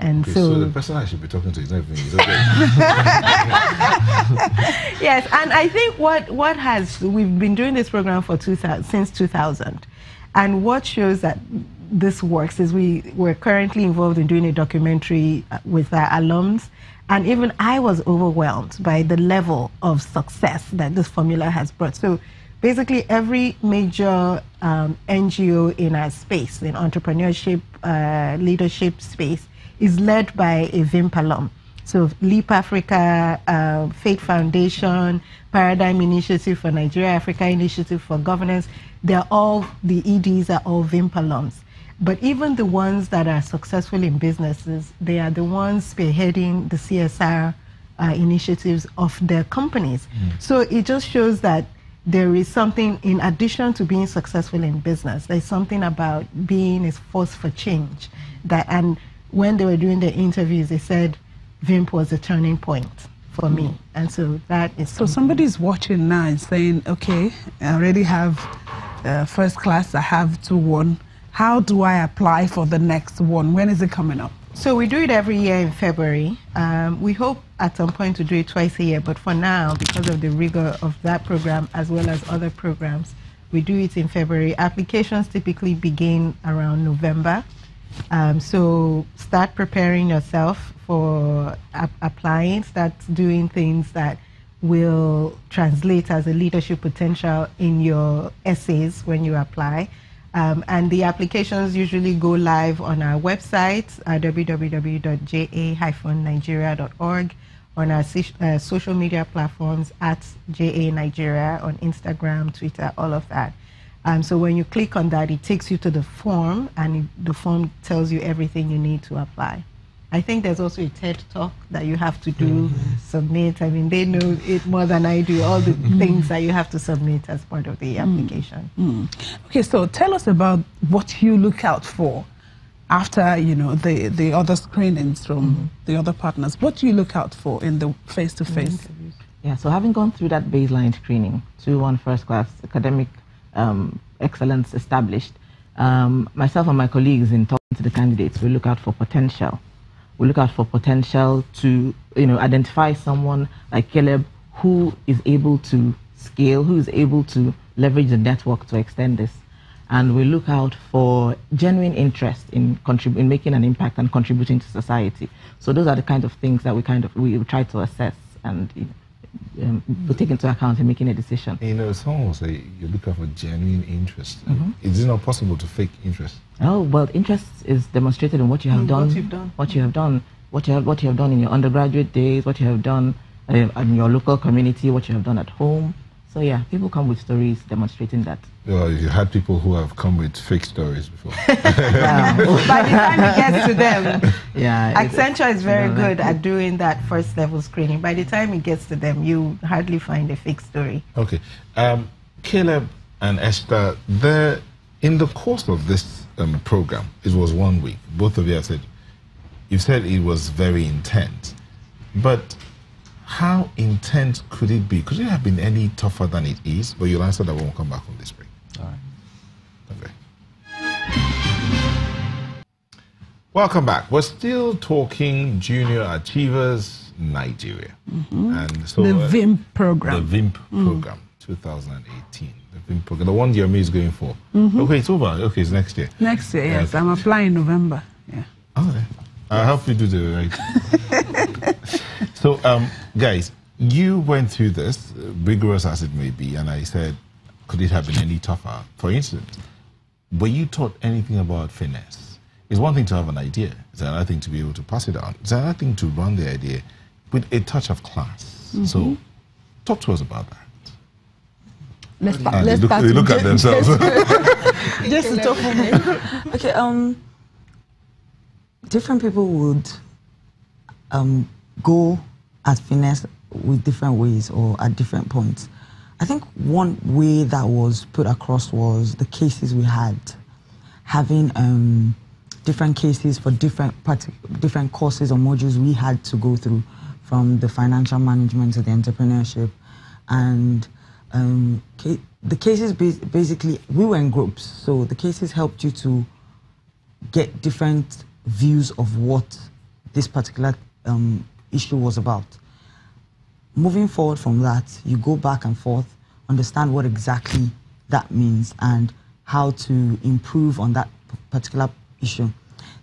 And okay, so the person I should be talking to is not even okay. Yes, and I think we've been doing this program for since 2000, and what shows that this works is we're currently involved in doing a documentary with our alums, and even I was overwhelmed by the level of success that this formula has brought. So basically every major NGO in our space, in entrepreneurship, leadership space, is led by a VIMP alum. So Leap Africa, Faith Foundation, Paradigm Initiative for Nigeria, Africa Initiative for Governance, the EDs are all VIMP alums. But even the ones that are successful in businesses, they are the ones spearheading the CSR initiatives of their companies. So it just shows that there is something, in addition to being successful in business, there's something about being a force for change. And when they were doing the interviews, they said VIMP was a turning point for me. And so that is so somebody's watching now and saying, okay, I already have first class, I have 2-1. How do I apply for the next one? When is it coming up? So we do it every year in February. We hope at some point to do it twice a year, but for now, because of the rigor of that program as well as other programs, we do it in February. Applications typically begin around November. So start preparing yourself for applying, start doing things that will translate as a leadership potential in your essays when you apply. And the applications usually go live on our website, www.ja-nigeria.org, on our social media platforms at JA Nigeria, on Instagram, Twitter, all of that. So when you click on that, it takes you to the form, and the form tells you everything you need to apply. I think there's also a TED Talk that you have to do, submit. I mean, they know it more than I do, all the things that you have to submit as part of the application. Okay, so tell us about what you look out for after, you know, the other screenings from the other partners. What do you look out for in the face-to-face? Yeah, so having gone through that baseline screening, 2-1 first class, academic excellence established, myself and my colleagues, in talking to the candidates, we look out for potential. We look out for potential to, you know, identify someone like Caleb who is able to scale, who is able to leverage the network to extend this. And we look out for genuine interest in making an impact and contributing to society. So those are the kind of things that we try to assess and to take into account in making a decision. You know, someone will say you look out for genuine interest. Is it not possible to fake interest? Oh, well, interest is demonstrated in what you have done, what you have done in your undergraduate days, what you have done in your local community, what you have done at home. So yeah, people come with stories demonstrating that. Well, you had people who have come with fake stories before. By the time it gets to them, Accenture is very good at doing that first level screening. By the time it gets to them, you hardly find a fake story. Okay. Caleb and Esther, in the course of this program, it was 1 week. Both of you have said, you've said it was very intense. But how intense could it be? Could it have been any tougher than it is? But you'll answer that when we come back from this break. All right. Okay. Welcome back. We're still talking Junior Achievers Nigeria. And so the VIMP program. The VIMP program, 2018. The VIMP program, the one Jeremy is going for. Okay, it's over. Okay, it's next year. Next year, yes. I'm applying in November. Yeah. Okay. I'll help you do the right. So, guys, you went through this, rigorous as it may be, and I said, could it have been any tougher? For instance, were you taught anything about finesse? It's one thing to have an idea. It's another thing to be able to pass it on. It's another thing to run the idea with a touch of class. So, talk to us about that. Let's they start. They look at themselves. Just to talk for me. Okay, different people would go at finesse with different ways or at different points. I think one way that was put across was the cases we had, having different cases for different courses or modules we had to go through, from the financial management to the entrepreneurship. And the cases, basically, we were in groups, so the cases helped you to get different views of what this particular issue was about. Moving forward from that, you go back and forth, understand what exactly that means and how to improve on that particular issue.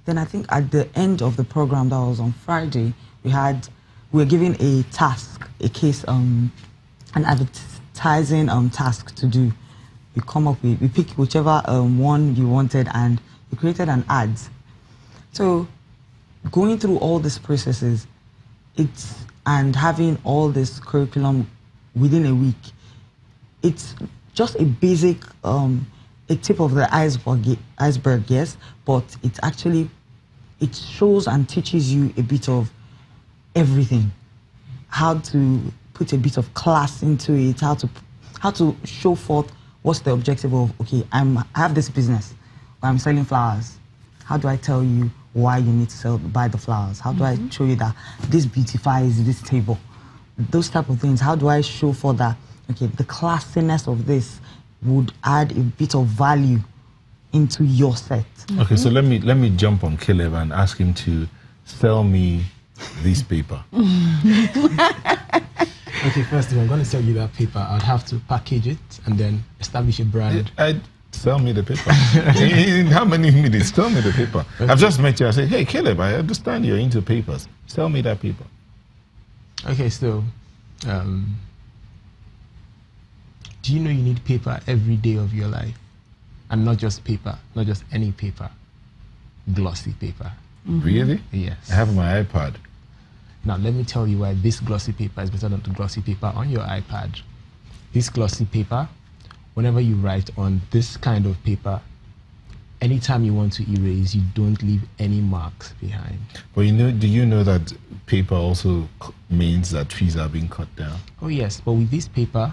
Then I think at the end of the program that was on Friday, we were given a task, a case, an advertising task to do. We pick whichever one you wanted and we created an ad. So going through all these processes, and having all this curriculum within a week, it's just a basic, a tip of the iceberg, yes, but it shows and teaches you a bit of everything. How to put a bit of class into it, how to show forth what's the objective of, okay, I have this business where I'm selling flowers. How do I tell you why you need to buy the flowers? How do I show you that this beautifies this table? Those type of things. How do I show for that, okay, the classiness of this would add a bit of value into your set. Okay, so let me jump on Caleb and ask him to sell me this paper. Okay, first of all, I'm going to sell you that paper. I'd have to package it and then establish a brand. Sell me the paper. In how many minutes? Tell me the paper. Okay. I've just met you. I say, hey, Caleb, I understand you're into papers. Sell me that paper. Okay, so do you know you need paper every day of your life? And not just paper, not just any paper, glossy paper. Really? Yes. I have my iPad. Now, let me tell you why this glossy paper is better than the glossy paper on your iPad. This glossy paper, whenever you write on this kind of paper, anytime you want to erase, you don't leave any marks behind. But do you know that paper also means that trees are being cut down? Oh yes, but with this paper,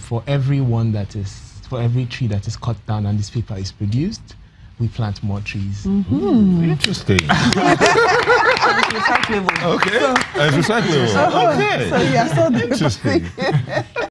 for every tree that is cut down and this paper is produced, we plant more trees. Interesting. Recyclable. Okay. It's recyclable. Okay. So yeah, so interesting.